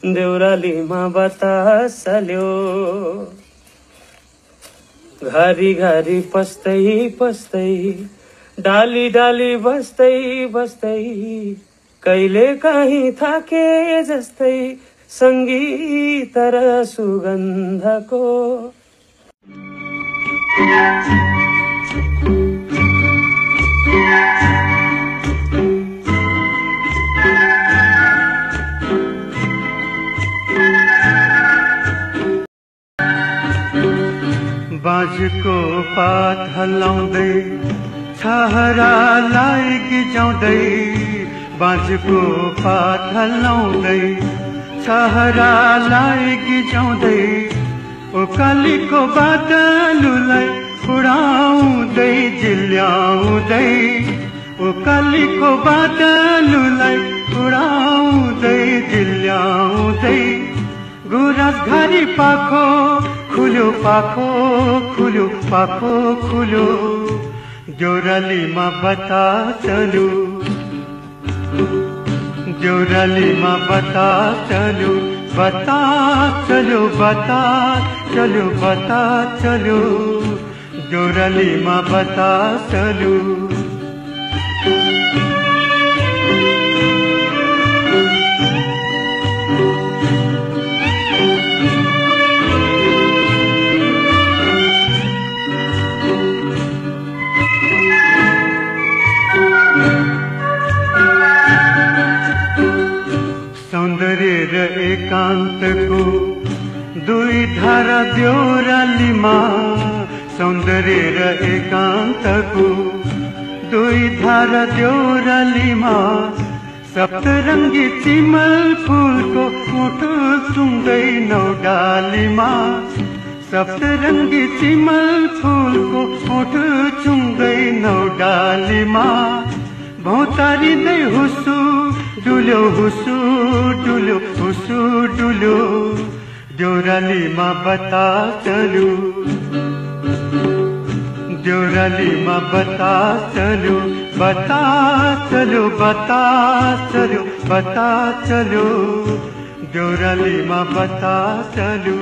देउरालीमा बतास चल्यो घरी घरी पस्दै पस्दै डाली डाली बस्दै बस्दै कहिले कहीँ थाके जस्तै संगीत र सुगन्धको बाँझको पात हल्लाउँदै छहरालाई गिजाउँदै बाँझको पात हल्लाउँदै छहरालाई गिजाउँदै ओकालीको बादलुलाई उडाउँदै जिल्याउँदै ओकालीको बादलुलाई उडाउँदै जिल्याउँदै गुराँस घरी पाखो खुल्यो पाखो खुल्यो पाखो खुल्यो देउरालीमा बतास चल्यो देउरालीमा बतास चल्यो बतास चल्यो बतास चल्यो बतास चल्यो देउरालीमा बतास चल्यो सौन्दर्य र एकान्तको दुई धारा देउरालीमा सौन्दर्य र एकान्तको दुई धारा देउरालीमा सप्तरङ्गी चिमल फुलको मुठो सुन्दै नौडालीमा सप्तरङ्गी चिमल फुलको मुठो सुन्दै नौडालीमा भौतारिँदै हुसु डुल्यो हुसु डुल्यो हुसु डुल्यो देउरालीमा बतास चल्यो देउरालीमा बतास चल्यो बतास चल्यो बतास चल्यो बतास चल्यो देउरालीमा बतास चल्यो